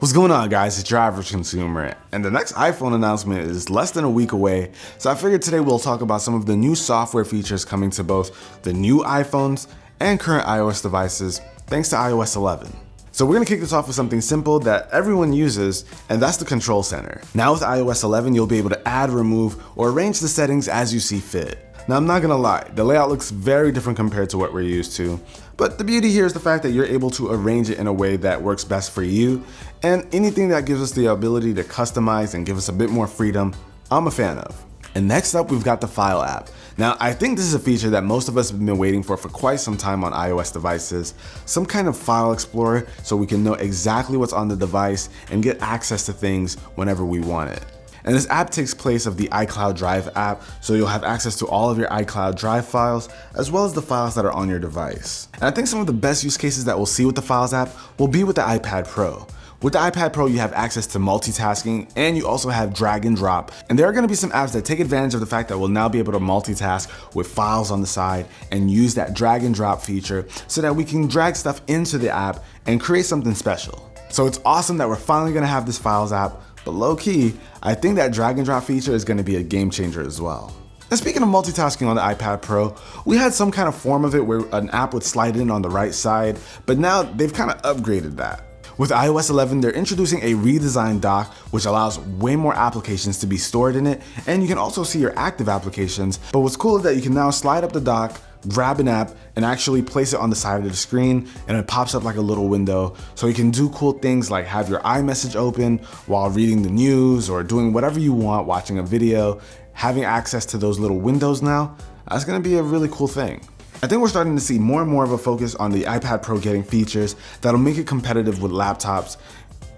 What's going on, guys? It's your average consumer, and the next iPhone announcement is less than a week away, so I figured today we'll talk about some of the new software features coming to both the new iPhones and current iOS devices thanks to iOS 11. So we're gonna kick this off with something simple that everyone uses, and that's the control center. Now with iOS 11, you'll be able to add, remove, or arrange the settings as you see fit. Now I'm not gonna lie, the layout looks very different compared to what we're used to, but the beauty here is the fact that you're able to arrange it in a way that works best for you, and anything that gives us the ability to customize and give us a bit more freedom, I'm a fan of. And next up, we've got the File app. Now, I think this is a feature that most of us have been waiting for quite some time on iOS devices, some kind of file explorer so we can know exactly what's on the device and get access to things whenever we want it. And this app takes place of the iCloud Drive app, so you'll have access to all of your iCloud Drive files, as well as the files that are on your device. And I think some of the best use cases that we'll see with the Files app will be with the iPad Pro. With the iPad Pro, you have access to multitasking, and you also have drag and drop. And there are gonna be some apps that take advantage of the fact that we'll now be able to multitask with files on the side and use that drag and drop feature so that we can drag stuff into the app and create something special. So it's awesome that we're finally gonna have this Files app, but low key, I think that drag and drop feature is gonna be a game changer as well. And speaking of multitasking on the iPad Pro, we had some kind of form of it where an app would slide in on the right side, but now they've kind of upgraded that. With iOS 11, they're introducing a redesigned dock, which allows way more applications to be stored in it, and you can also see your active applications. But what's cool is that you can now slide up the dock, grab an app, and actually place it on the side of the screen, and it pops up like a little window. So you can do cool things like have your iMessage open while reading the news or doing whatever you want, watching a video. Having access to those little windows now, that's gonna be a really cool thing. I think we're starting to see more and more of a focus on the iPad Pro getting features that'll make it competitive with laptops,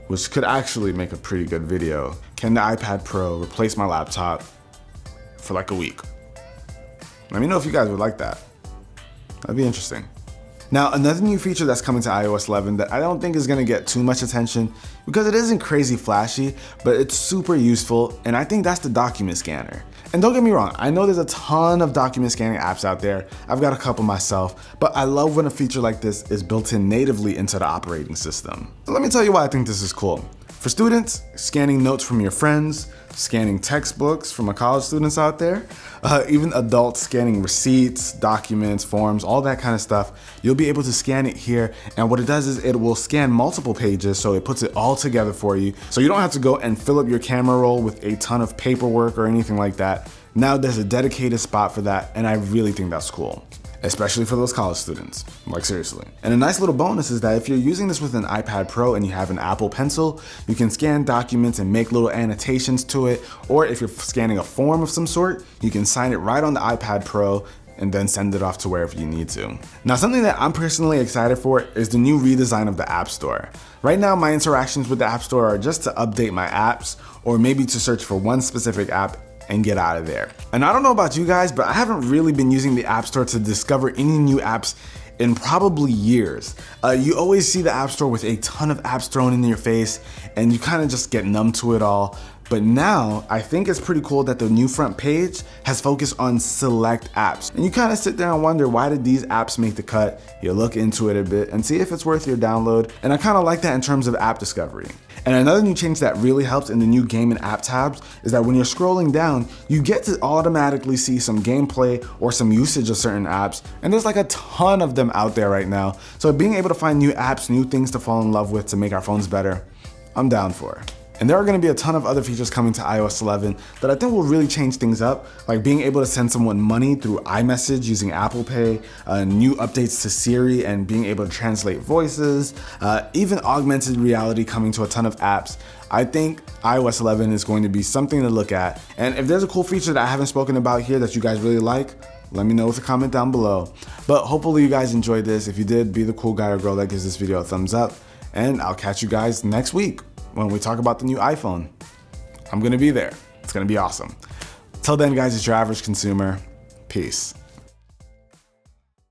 which could actually make a pretty good video. Can the iPad Pro replace my laptop for like a week? Let me know if you guys would like that. That'd be interesting. Now, another new feature that's coming to iOS 11 that I don't think is gonna get too much attention because it isn't crazy flashy, but it's super useful, and I think that's the document scanner. And don't get me wrong, I know there's a ton of document scanning apps out there. I've got a couple myself, but I love when a feature like this is built in natively into the operating system. So let me tell you why I think this is cool. For students, scanning notes from your friends, scanning textbooks from college students out there, even adults scanning receipts, documents, forms, all that kind of stuff, you'll be able to scan it here. And what it does is it will scan multiple pages, so it puts it all together for you. So you don't have to go and fill up your camera roll with a ton of paperwork or anything like that. Now there's a dedicated spot for that, and I really think that's cool. Especially for those college students, like seriously. And a nice little bonus is that if you're using this with an iPad Pro and you have an Apple Pencil, you can scan documents and make little annotations to it, or if you're scanning a form of some sort, you can sign it right on the iPad Pro and then send it off to wherever you need to. Now, something that I'm personally excited for is the new redesign of the App Store. Right now, my interactions with the App Store are just to update my apps, or maybe to search for one specific app and get out of there. And I don't know about you guys, but I haven't really been using the App Store to discover any new apps in probably years. You always see the App Store with a ton of apps thrown in your face, and you kind of just get numb to it all. But now, I think it's pretty cool that the new front page has focused on select apps. And you kind of sit there and wonder, why did these apps make the cut? You look into it a bit and see if it's worth your download. And I kind of like that in terms of app discovery. And another new change that really helps in the new game and app tabs is that when you're scrolling down, you get to automatically see some gameplay or some usage of certain apps. And there's like a ton of them out there right now. So being able to find new apps, new things to fall in love with to make our phones better, I'm down for. And there are gonna be a ton of other features coming to iOS 11 that I think will really change things up, like being able to send someone money through iMessage using Apple Pay, new updates to Siri and being able to translate voices, even augmented reality coming to a ton of apps. I think iOS 11 is going to be something to look at. And if there's a cool feature that I haven't spoken about here that you guys really like, let me know with a comment down below. But hopefully you guys enjoyed this. If you did, be the cool guy or girl that gives this video a thumbs up. And I'll catch you guys next week when we talk about the new iPhone. I'm gonna be there. It's gonna be awesome. Till then, guys, it's your average consumer. Peace.